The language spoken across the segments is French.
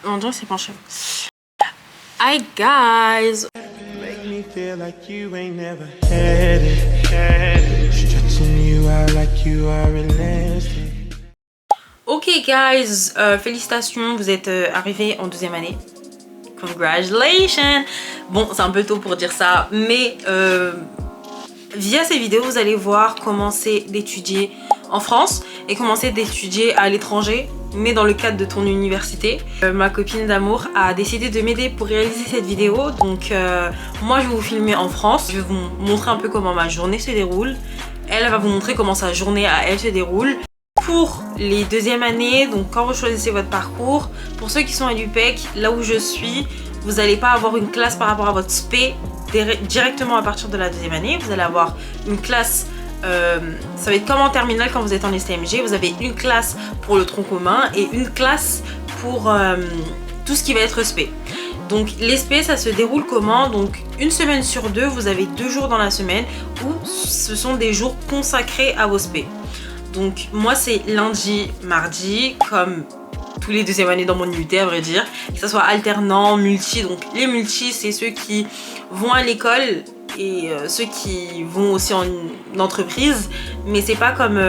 On dirait que c'est penché. Hi guys. Make me feel like you ain't never had it. Stretching you out like you are elastic. Ok guys, félicitations, vous êtes arrivés en 2e année. Congratulations. Bon, c'est un peu tôt pour dire ça, mais via ces vidéos, vous allez voir comment c'est d'étudier en France et comment c'est d'étudier à l'étranger, mais dans le cadre de ton université. Ma copine d'amour a décidé de m'aider pour réaliser cette vidéo. Donc moi, je vais vous filmer en France. Je vais vous montrer un peu comment ma journée se déroule. Elle va vous montrer comment sa journée à elle se déroule. Pour les 2e années, donc quand vous choisissez votre parcours, pour ceux qui sont à l'UPEC, là où je suis, vous n'allez pas avoir une classe par rapport à votre spé directement à partir de la 2e année. Vous allez avoir une classe, ça va être comme en terminale quand vous êtes en STMG. Vous avez une classe pour le tronc commun et une classe pour tout ce qui va être spé. Donc les spé, ça se déroule comment? Donc une semaine sur 2, vous avez 2 jours dans la semaine où ce sont des jours consacrés à vos spé. Donc moi c'est lundi, mardi, comme tous les 2e années dans mon UT à vrai dire, que ce soit alternant, multi. Donc les multi, c'est ceux qui vont à l'école et ceux qui vont aussi en entreprise, mais c'est pas comme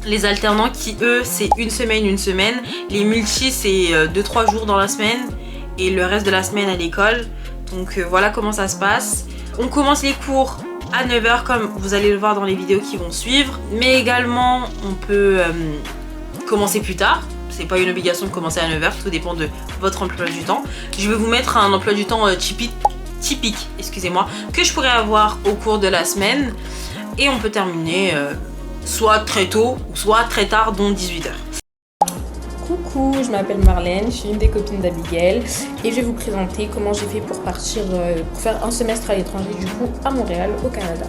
les alternants qui eux c'est une semaine. Les multi c'est 2-3 jours dans la semaine et le reste de la semaine à l'école. Donc voilà comment ça se passe. On commence les cours à 9h comme vous allez le voir dans les vidéos qui vont suivre, mais également on peut commencer plus tard. C'est pas une obligation de commencer à 9h, tout dépend de votre emploi du temps. Je vais vous mettre un emploi du temps typique, excusez-moi, que je pourrais avoir au cours de la semaine, et on peut terminer soit très tôt ou soit très tard, dont 18h. Coucou, je m'appelle Marlène, je suis une des copines d'Abigail et je vais vous présenter comment j'ai fait pour partir, pour faire un semestre à l'étranger, du coup à Montréal, au Canada.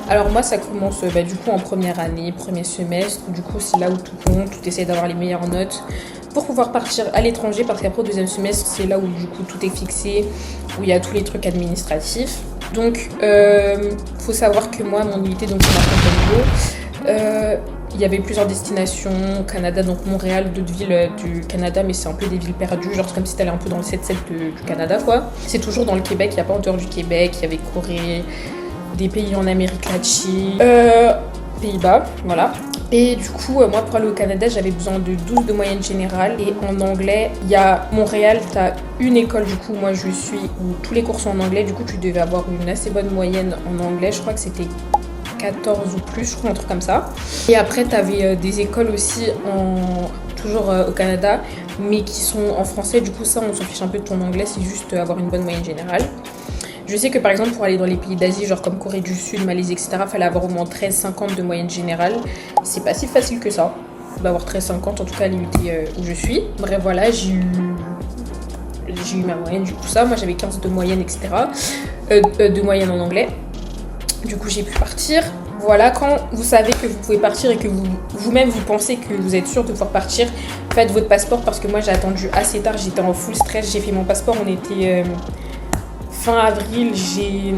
Alors moi ça commence du coup en première année, premier semestre, du coup c'est là où tout compte, tout essaie d'avoir les meilleures notes pour pouvoir partir à l'étranger, parce qu'après au 2e semestre c'est là où du coup tout est fixé, où il y a tous les trucs administratifs. Donc faut savoir que moi mon unité, donc c'est ma Fontainebleau, il y avait plusieurs destinations au Canada, donc Montréal, d'autres villes du Canada, mais c'est un peu des villes perdues, genre c'est comme si t'allais un peu dans le 7-7 du Canada quoi. C'est toujours dans le Québec, il n'y a pas en dehors du Québec, il y avait Corée, des pays en Amérique latine, Pays-Bas, voilà. Et du coup, moi pour aller au Canada, j'avais besoin de 12 de moyenne générale. Et en anglais, il y a Montréal, t'as une école du coup, moi je suis, où tous les cours sont en anglais. Du coup, tu devais avoir une assez bonne moyenne en anglais, je crois que c'était 14 ou plus, je crois, un truc comme ça. Et après, tu avais des écoles aussi, toujours au Canada, mais qui sont en français. Du coup, ça, on s'en fiche un peu de ton anglais, c'est juste avoir une bonne moyenne générale. Je sais que par exemple, pour aller dans les pays d'Asie, genre comme Corée du Sud, Malaisie, etc., il fallait avoir au moins 13,50 de moyenne générale. C'est pas si facile que ça, d'avoir 13,50, en tout cas à l'UT où je suis. Bref, voilà, j'ai eu ma moyenne, du coup, ça. Moi, j'avais 15 de moyenne, etc., de moyenne en anglais. Du coup, j'ai pu partir. Voilà, quand vous savez que vous pouvez partir et que vous-même vous pensez que vous êtes sûr de pouvoir partir, faites votre passeport, parce que moi j'ai attendu assez tard, j'étais en full stress, j'ai fait mon passeport, on était fin avril, j'ai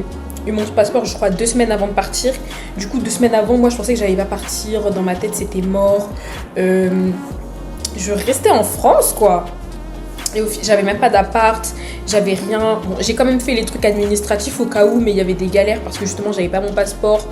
eu mon passeport je crois 2 semaines avant de partir. Du coup 2 semaines avant, moi je pensais que j'allais pas partir, dans ma tête c'était mort. Je restais en France quoi. Et j'avais même pas d'appart, j'avais rien. Bon, j'ai quand même fait les trucs administratifs au cas où, mais il y avait des galères parce que justement j'avais pas mon passeport.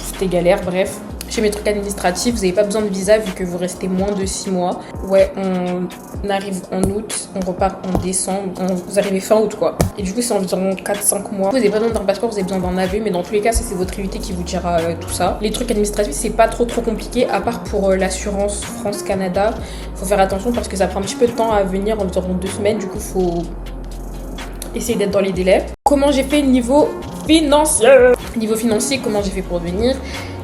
C'était galère, bref. J'ai mes trucs administratifs, vous n'avez pas besoin de visa vu que vous restez moins de 6 mois. Ouais, on arrive en août, on repart en décembre, vous arrivez fin août quoi. Et du coup c'est environ 4-5 mois. Vous n'avez pas besoin d'un passeport, vous avez besoin d'un AV, mais dans tous les cas c'est votre UT qui vous dira tout ça. Les trucs administratifs c'est pas trop compliqué, à part pour l'assurance France-Canada. Faut faire attention parce que ça prend un petit peu de temps à venir, environ 2 semaines, du coup faut essayer d'être dans les délais. Comment j'ai fait niveau financier? Niveau financier, comment j'ai fait pour venir?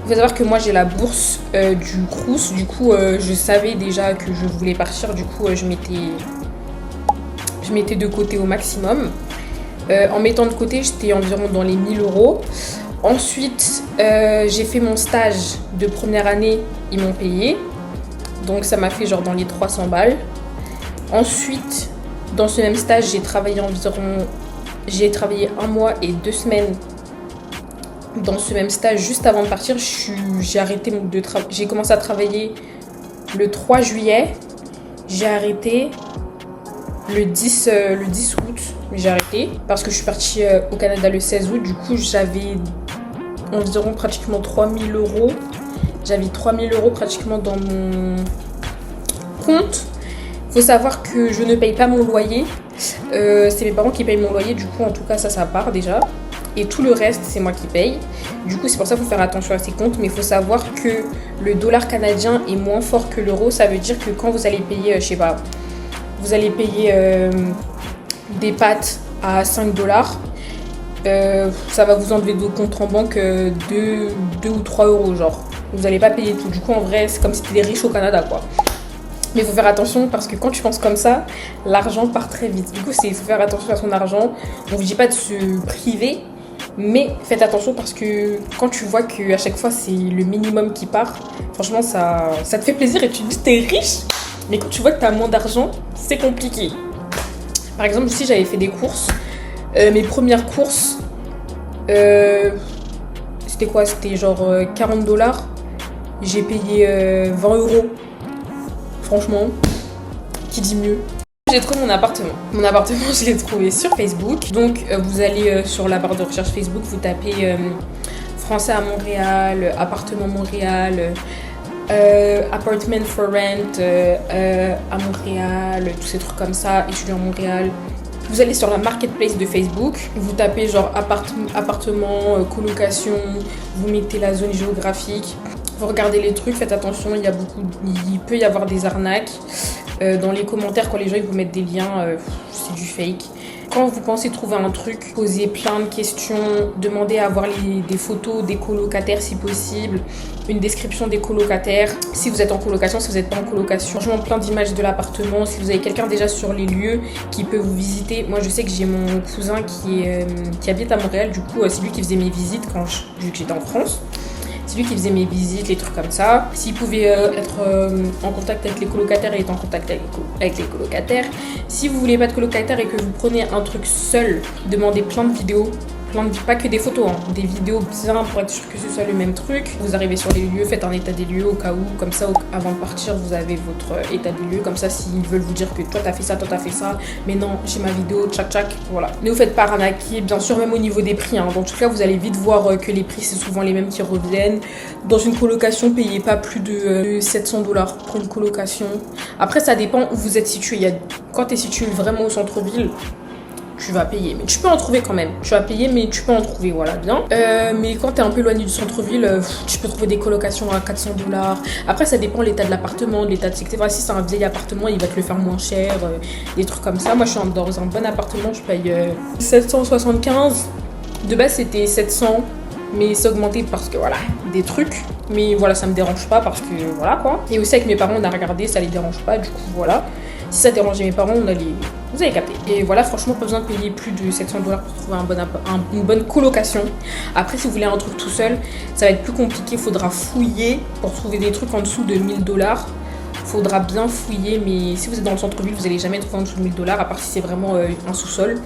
Il faut savoir que moi j'ai la bourse du Crous, du coup je savais déjà que je voulais partir, du coup je mettais de côté au maximum. En mettant de côté, j'étais environ dans les 1000 euros. Ensuite, j'ai fait mon stage de première année, ils m'ont payé. Donc ça m'a fait genre dans les 300 balles. Ensuite, dans ce même stage, j'ai travaillé 1 mois et 2 semaines dans ce même stage. Juste avant de partir, j'ai commencé à travailler le 3 juillet. J'ai arrêté le 10 août, j'ai arrêté parce que je suis partie au Canada le 16 août. Du coup, j'avais environ pratiquement 3000 euros. J'avais 3000 euros pratiquement dans mon compte. Faut savoir que je ne paye pas mon loyer. C'est mes parents qui payent mon loyer. Du coup, en tout cas, ça part déjà. Et tout le reste, c'est moi qui paye. Du coup, c'est pour ça qu'il faut faire attention à ces comptes. Mais il faut savoir que le dollar canadien est moins fort que l'euro. Ça veut dire que quand vous allez payer, je sais pas, vous allez payer des pâtes à 5 dollars. Ça va vous enlever de vos comptes en banque 2 ou 3 euros, genre. Vous n'allez pas payer tout. Du coup, en vrai, c'est comme si tu étais riche au Canada, quoi. Mais il faut faire attention parce que quand tu penses comme ça, l'argent part très vite. Du coup, il faut faire attention à son argent. On ne vous dit pas de se priver, mais faites attention parce que quand tu vois qu'à chaque fois, c'est le minimum qui part, franchement, ça te fait plaisir et tu te dis t'es riche. Mais quand tu vois que tu as moins d'argent, c'est compliqué. Par exemple, ici, j'avais fait des courses. Mes premières courses, c'était quoi? C'était genre 40 dollars. J'ai payé 20 euros. Franchement, qui dit mieux? J'ai trouvé mon appartement. Mon appartement, je l'ai trouvé sur Facebook. Donc, vous allez sur la barre de recherche Facebook, vous tapez français à Montréal, appartement Montréal, apartment for rent à Montréal, tous ces trucs comme ça, étudiant à Montréal. Vous allez sur la marketplace de Facebook, vous tapez genre appartement, colocation, vous mettez la zone géographique. Vous regardez les trucs, faites attention, il peut y avoir des arnaques. Dans les commentaires, quand les gens ils vous mettent des liens, c'est du fake. Quand vous pensez trouver un truc, posez plein de questions, demandez à avoir des photos des colocataires si possible, une description des colocataires, si vous êtes en colocation, si vous n'êtes pas en colocation, franchement plein d'images de l'appartement, si vous avez quelqu'un déjà sur les lieux qui peut vous visiter. Moi je sais que j'ai mon cousin qui habite à Montréal, du coup c'est lui qui faisait mes visites vu que j'étais en France. C'est lui qui faisait mes visites, les trucs comme ça. S'il pouvait être en contact avec les colocataires, il est en contact avec les colocataires. Si vous voulez pas de colocataire et que vous prenez un truc seul, demandez plein de vidéos. Pas que des photos, des vidéos bien pour être sûr que ce soit le même truc. Vous arrivez sur les lieux, faites un état des lieux au cas où, comme ça avant de partir vous avez votre état des lieux, comme ça s'ils veulent vous dire que toi t'as fait ça, mais non j'ai ma vidéo, tchac, voilà. Ne vous faites pas arnaquer, bien sûr même au niveau des prix, dans tout cas vous allez vite voir que les prix c'est souvent les mêmes qui reviennent. Dans une colocation, payez pas plus de 700 dollars pour une colocation. Après ça dépend où vous êtes situé, quand t'es situé vraiment au centre-ville, tu vas payer, mais tu peux en trouver quand même. Tu vas payer, mais tu peux en trouver, voilà, bien. Mais quand t'es un peu éloigné du centre-ville, tu peux trouver des colocations à 400 dollars. Après, ça dépend de l'état de l'appartement, de l'état de sécurité. Voilà, si c'est un vieil appartement, il va te le faire moins cher, des trucs comme ça. Moi, je suis dans un bon appartement, je paye 775. De base, c'était 700, mais c'est augmenté parce que, voilà, des trucs. Mais voilà, ça me dérange pas parce que, voilà, quoi. Et aussi, avec mes parents, on a regardé, ça les dérange pas, du coup, voilà. Si ça dérangeait mes parents, vous avez capté. Et voilà, franchement, pas besoin de payer plus de 700 dollars pour trouver une bonne colocation. Après, si vous voulez un truc tout seul, ça va être plus compliqué. Il faudra fouiller pour trouver des trucs en dessous de 1000 dollars. Il faudra bien fouiller, mais si vous êtes dans le centre-ville, vous n'allez jamais trouver en dessous de 1000 dollars, à part si c'est vraiment un sous-sol.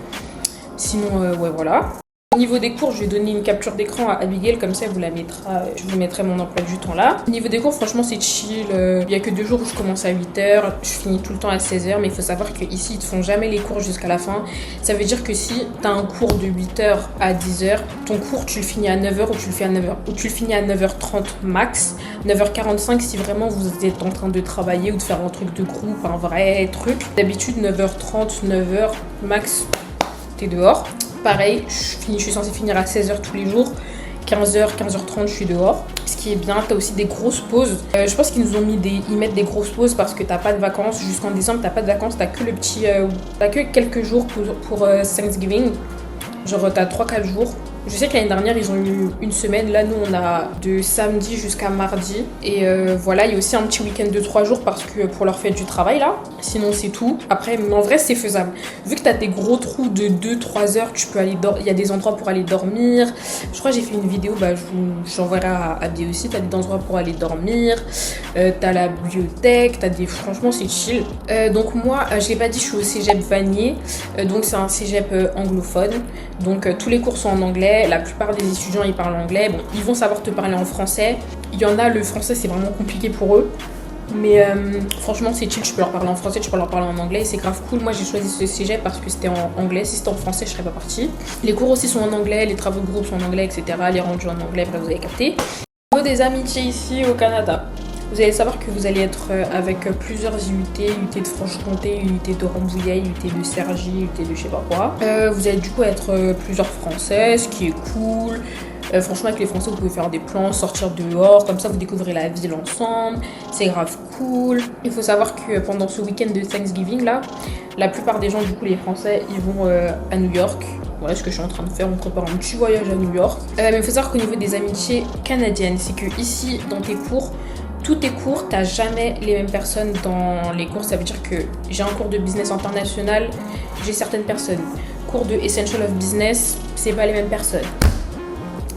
Sinon, ouais, voilà. Au niveau des cours, je vais donner une capture d'écran à Abigail, comme ça elle vous la mettra, je vous mettrai mon emploi du temps là. Au niveau des cours, franchement c'est chill, il n'y a que 2 jours où je commence à 8h, je finis tout le temps à 16h, mais il faut savoir qu'ici ils ne font jamais les cours jusqu'à la fin. Ça veut dire que si tu as un cours de 8h à 10h, ton cours tu le finis à 9h ou tu le finis à 9h30 max, 9h45 si vraiment vous êtes en train de travailler ou de faire un truc de groupe, un vrai truc. D'habitude 9h30, 9h max, t'es dehors. Pareil, je suis censée finir à 16h tous les jours. 15h, 15h30, je suis dehors. Ce qui est bien, t'as aussi des grosses pauses. Je pense qu'ils nous ont ils mettent des grosses pauses parce que t'as pas de vacances. Jusqu'en décembre, t'as pas de vacances. T'as que t'as que quelques jours pour Thanksgiving. Genre, t'as 3-4 jours. Je sais que l'année dernière, ils ont eu une semaine. Là, nous, on a de samedi jusqu'à mardi. Et voilà, il y a aussi un petit week-end de 3 jours parce que pour leur fête du travail, là. Sinon, c'est tout. Après, mais en vrai, c'est faisable. Vu que tu as des gros trous de 2-3 heures, tu peux aller il y a des endroits pour aller dormir. Je crois que j'ai fait une vidéo, j'enverrai à Abdi aussi. Tu as des endroits pour aller dormir. Tu as la bibliothèque. Franchement, c'est chill. Donc moi, je l'ai pas dit, je suis au cégep Vanier. Donc c'est un cégep anglophone. Donc tous les cours sont en anglais. La plupart des étudiants ils parlent anglais. Bon, ils vont savoir te parler en français. Il y en a, le français c'est vraiment compliqué pour eux. Mais franchement c'est chill, tu peux leur parler en français, tu peux leur parler en anglais, c'est grave cool. Moi j'ai choisi ce cégep parce que c'était en anglais, si c'était en français je serais pas partie. Les cours aussi sont en anglais, les travaux de groupe sont en anglais, etc. Les rendus en anglais, bref vous avez capté. Au niveau des amitiés ici au Canada, vous allez savoir que vous allez être avec plusieurs UT, UT de Franche-Comté, UT de Rambouillet, UT de Cergy, UT de je sais pas quoi. Vous allez du coup être plusieurs Français, ce qui est cool. Franchement avec les Français vous pouvez faire des plans, sortir dehors, comme ça vous découvrez la ville ensemble, c'est grave cool. Il faut savoir que pendant ce week-end de Thanksgiving là, la plupart des gens du coup les Français ils vont à New York. Voilà ce que je suis en train de faire, on prépare un petit voyage à New York. Mais il faut savoir qu'au niveau des amitiés canadiennes, c'est que ici dans tes cours, tous tes cours, t'as jamais les mêmes personnes dans les cours. Ça veut dire que j'ai un cours de business international, j'ai certaines personnes. Cours de Essential of Business, c'est pas les mêmes personnes.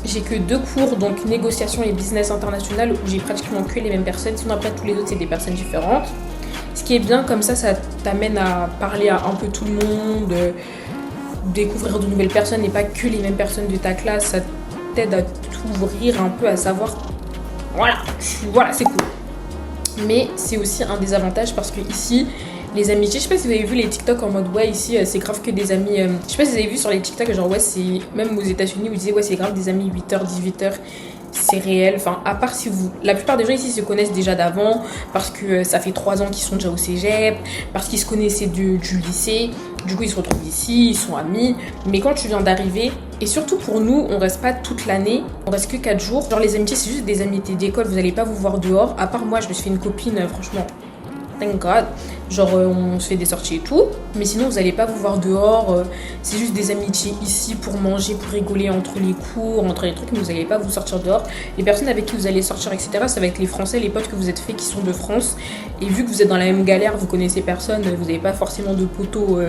J'ai que 2 cours, donc négociation et business international, où j'ai pratiquement que les mêmes personnes. Sinon après tous les autres c'est des personnes différentes. Ce qui est bien comme ça t'amène à parler à un peu tout le monde, découvrir de nouvelles personnes et pas que les mêmes personnes de ta classe. Ça t'aide à t'ouvrir un peu, à savoir voilà c'est cool. Mais c'est aussi un désavantage parce que ici les amitiés, je sais pas si vous avez vu les TikTok en mode ouais ici c'est grave que des amis, je sais pas si vous avez vu sur les TikTok genre ouais c'est, même aux États-Unis vous disiez ouais c'est grave des amis 8h, 18h, c'est réel. Enfin à part si vous, la plupart des gens ici se connaissent déjà d'avant parce que ça fait 3 ans qu'ils sont déjà au cégep, parce qu'ils se connaissaient du lycée, du coup ils se retrouvent ici, ils sont amis. Mais quand tu viens d'arriver, et surtout pour nous on reste pas toute l'année, on reste que 4 jours, genre les amitiés c'est juste des amitiés d'école, vous allez pas vous voir dehors. À part moi je me suis fait une copine franchement thank God, genre on se fait des sorties et tout, mais sinon vous allez pas vous voir dehors, c'est juste des amitiés ici pour manger, pour rigoler entre les cours, entre les trucs, mais vous allez pas vous sortir dehors. Les personnes avec qui vous allez sortir etc, ça va être les Français, les potes que vous êtes fait qui sont de France, et vu que vous êtes dans la même galère, vous connaissez personne, vous n'avez pas forcément de potos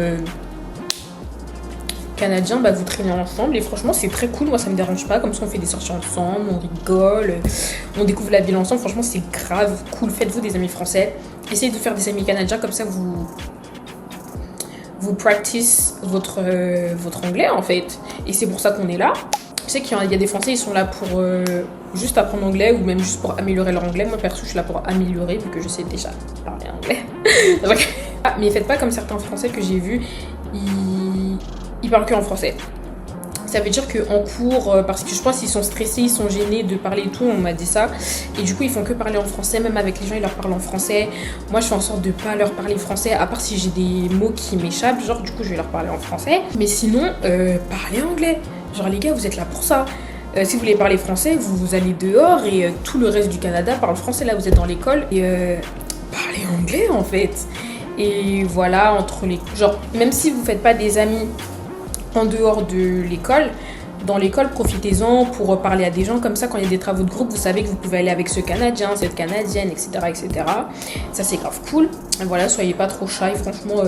canadiens, bah vous traînez ensemble et franchement c'est très cool, moi ça me dérange pas, comme ça on fait des sorties ensemble, on rigole, on découvre la ville ensemble, franchement c'est grave cool. Faites-vous des amis français, essayez de faire des amis canadiens, comme ça vous practice votre anglais en fait, et c'est pour ça qu'on est là. Je sais qu'il y a des Français, ils sont là pour juste apprendre anglais ou même juste pour améliorer leur anglais. Moi perso je suis là pour améliorer vu que je sais déjà parler anglais. Mais faites pas comme certains Français que j'ai vus, ils parlent que en français. Ça veut dire qu'en cours, parce que je pense qu'ils sont stressés, ils sont gênés de parler et tout, on m'a dit ça. Et du coup, ils font que parler en français, même avec les gens, ils leur parlent en français. Moi, je fais en sorte de pas leur parler français, à part si j'ai des mots qui m'échappent, genre du coup, je vais leur parler en français. Mais sinon, parlez anglais. Genre les gars, vous êtes là pour ça. Si vous voulez parler français, vous allez dehors et tout le reste du Canada parle français. Là, vous êtes dans l'école et parlez anglais en fait. Et voilà, entre les... Genre, même si vous faites pas des amis en dehors de l'école, dans l'école, profitez-en pour parler à des gens comme ça. Quand il y a des travaux de groupe, vous savez que vous pouvez aller avec ce Canadien, cette Canadienne, etc. etc. Ça, c'est grave cool. Et voilà, soyez pas trop shy. Franchement,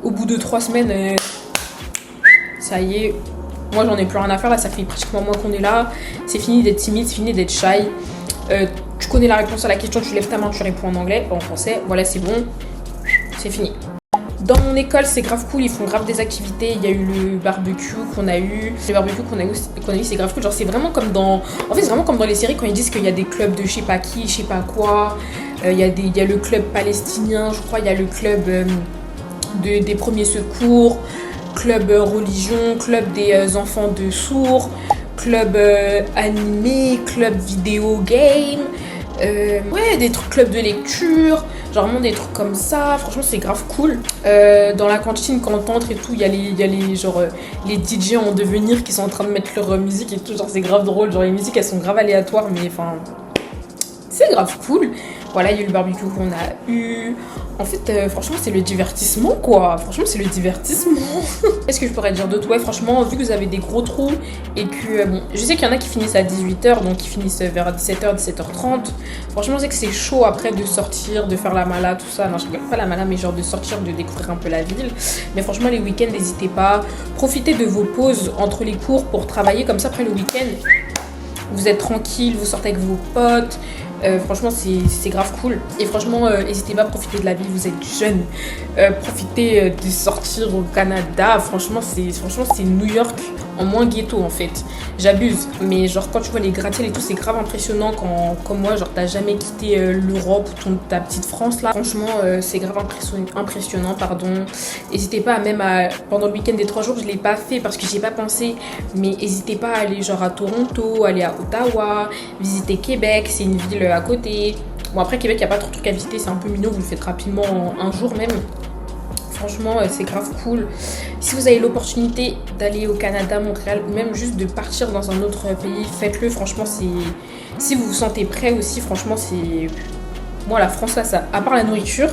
au bout de 3 semaines, ça y est. Moi, j'en ai plus rien à faire. Là, ça fait pratiquement un mois qu'on est là. C'est fini d'être timide, c'est fini d'être shy. Tu connais la réponse à la question, tu lèves ta main, tu réponds en anglais, pas en français. Voilà, c'est bon. C'est fini. Dans mon école, c'est grave cool, ils font grave des activités. Il y a eu le barbecue qu'on a eu. Le barbecue qu'on a eu, c'est grave cool. Genre, c'est vraiment comme dans... En fait, c'est vraiment comme dans les séries quand ils disent qu'il y a des clubs de je sais pas qui, je sais pas quoi. Il y a le club palestinien, je crois. Il y a le club des premiers secours, club religion, club des enfants de sourds, club animé, club vidéo game. Ouais, des trucs club de lecture, genre vraiment des trucs comme ça. Franchement c'est grave cool. Dans la cantine quand t'entres et tout, il y a les genre les DJ en devenir qui sont en train de mettre leur musique et tout, genre c'est grave drôle. Genre les musiques elles sont grave aléatoires mais enfin c'est grave cool. Voilà, il y a eu le barbecue qu'on a eu. En fait, franchement, c'est le divertissement, quoi. Franchement, c'est le divertissement. Qu'est-ce que je pourrais dire d'autre? Ouais, franchement, vu que vous avez des gros trous et que... bon, je sais qu'il y en a qui finissent à 18h, donc qui finissent vers 17h, 17h30. Franchement, je sais que c'est chaud après de sortir, de faire la mala, tout ça. Non, je regarde pas la mala, mais genre de sortir, de découvrir un peu la ville. Mais franchement, les week-ends, n'hésitez pas. Profitez de vos pauses entre les cours pour travailler. Comme ça, après le week-end, vous êtes tranquille, vous sortez avec vos potes. Franchement, c'est grave cool. Et franchement, n'hésitez pas à profiter de la vie, vous êtes jeunes. Profitez de sortir au Canada. Franchement, c'est New York en moins ghetto en fait. J'abuse, mais genre quand tu vois les gratte-ciels et tout, c'est grave impressionnant quand, comme moi, genre t'as jamais quitté l'Europe ou ta petite France là. Franchement, c'est grave impressionnant, pardon. N'hésitez pas pendant le week-end des 3 jours, je l'ai pas fait parce que j'y ai pas pensé, mais n'hésitez pas à aller genre à Toronto, aller à Ottawa, visiter Québec, c'est une ville à côté. Bon après Québec, il n'y a pas trop de trucs à visiter, c'est un peu minot, vous le faites rapidement en un jour même. Franchement, c'est grave cool. Si vous avez l'opportunité d'aller au Canada, Montréal, ou même juste de partir dans un autre pays, faites-le. Franchement, si vous vous sentez prêt aussi, franchement, c'est... Moi, la France, là, ça... à part la nourriture,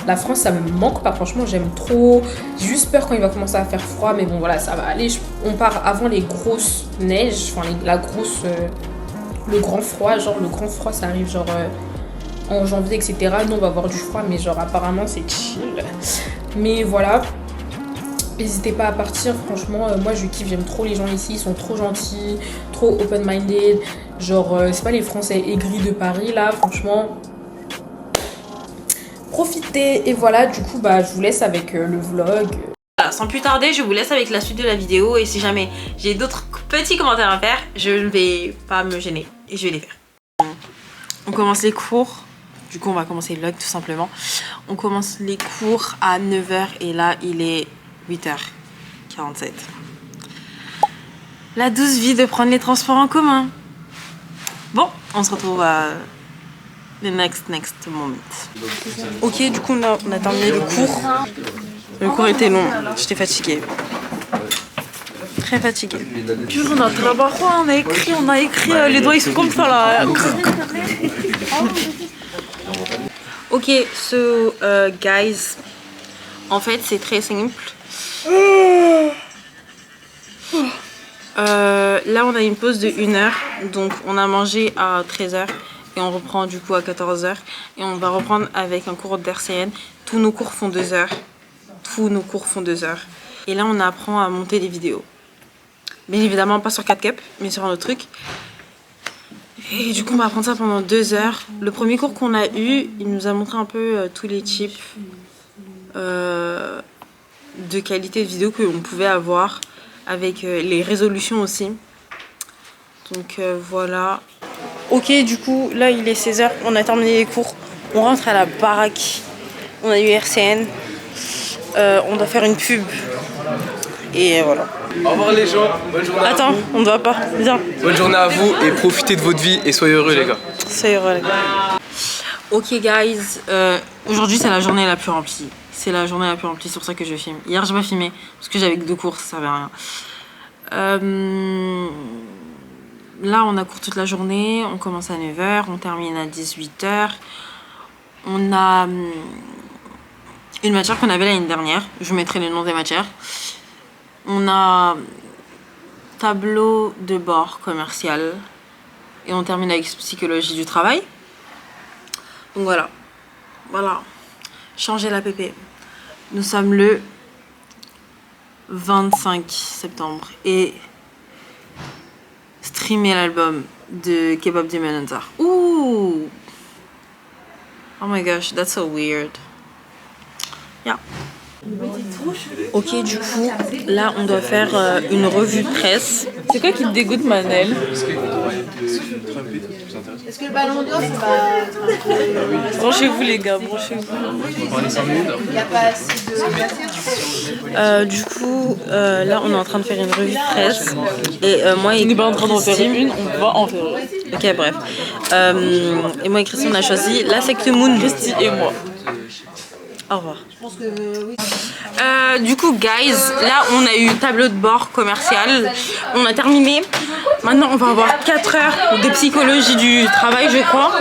la France, ça me manque pas. Franchement, j'aime trop. J'ai juste peur quand il va commencer à faire froid, mais bon, voilà, ça va aller. On part avant les grosses neiges, enfin, le grand froid. Genre, le grand froid, ça arrive genre... en janvier, etc. Nous, on va avoir du froid, mais genre, apparemment, c'est chill. Mais voilà. N'hésitez pas à partir. Franchement, moi, je kiffe. J'aime trop les gens ici. Ils sont trop gentils, trop open-minded. Genre, c'est pas les Français aigris de Paris, là. Franchement, profitez. Et voilà, du coup, bah, je vous laisse avec le vlog. Voilà, sans plus tarder, je vous laisse avec la suite de la vidéo. Et si jamais j'ai d'autres petits commentaires à faire, je ne vais pas me gêner. Et je vais les faire. On commence les cours. Du coup, on va commencer le vlog tout simplement. On commence les cours à 9h et là, il est 8h47. La douce vie de prendre les transports en commun. Bon, on se retrouve à le next moment. Ok, du coup, on a terminé le cours. Le cours était long, j'étais fatiguée. Très fatiguée. On a travaillé, on a écrit, les doigts ils sont comme ça là. Ok, so guys, en fait c'est très simple. Là on a une pause de 1 heure, donc on a mangé à 13h et on reprend du coup à 14h et on va reprendre avec un cours d'RCN. Tous nos cours font 2 heures. Et là on apprend à monter des vidéos. Bien évidemment pas sur 4Cup, mais sur un autre truc. Et du coup on va apprendre ça pendant 2 heures. Le premier cours qu'on a eu, il nous a montré un peu tous les types de qualité de vidéo qu'on pouvait avoir, avec les résolutions aussi. Donc voilà. Ok, du coup là il est 16h, on a terminé les cours. On rentre à la baraque. On a eu RCN. On doit faire une pub. Et voilà. Au revoir les gens, bonne journée. Attends, on ne doit pas. Viens. Bonne journée à vous et profitez de votre vie et soyez heureux les gars. Soyez heureux les gars. Ok guys, aujourd'hui c'est la journée la plus remplie. C'est pour ça que je filme. Hier j'ai pas filmé parce que j'avais que 2 cours, ça servait à rien. Là on a cours toute la journée, on commence à 9h, on termine à 18h. On a une matière qu'on avait l'année dernière, je vous mettrai les noms des matières. On a tableau de bord commercial et on termine avec psychologie du travail. Donc voilà, changer la PP. Nous sommes le 25 septembre et streamer l'album de K-pop Demon Hunter. Ouh! Oh my gosh, that's so weird. Yeah. Ok, du coup, là on doit faire une revue de presse. C'est quoi qui te dégoûte, Manel? Est-ce que le ballon d'or, c'est pas... Branchez-vous les gars, branchez-vous. Il n'y a pas assez de matière. Du coup, là on est en train de faire une revue de presse. Et moi et... On n'est pas en train d'en faire une, on va en faire une. Ok, bref. Et moi et Christine on a choisi la secte Moon, Christy et moi. Au revoir. Du coup, guys, là on a eu tableau de bord commercial. On a terminé. Maintenant, on va avoir 4 heures de psychologie du travail, je crois.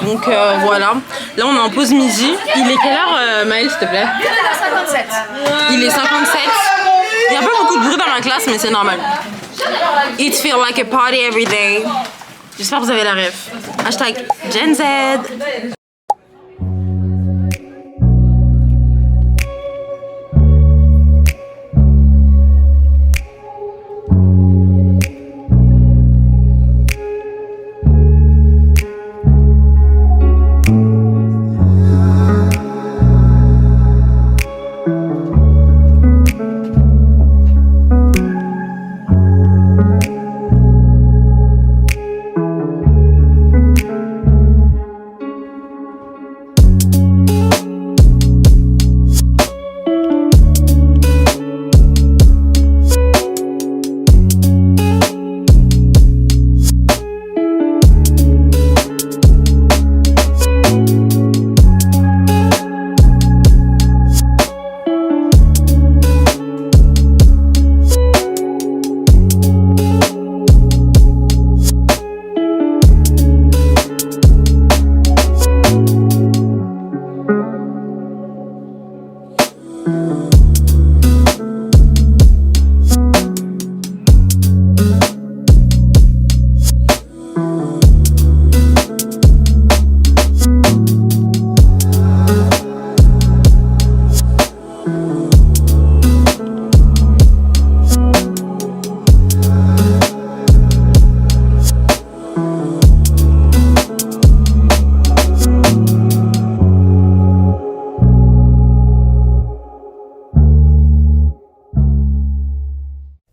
Donc voilà. Là, on est en pause midi. Il est quelle heure, Maëlle, s'il te plaît? 57. Il est 57. Il n'y a pas beaucoup de bruit dans ma classe, mais c'est normal. It feels like a party every day. J'espère que vous avez la ref. Hashtag Gen Z.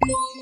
Bye.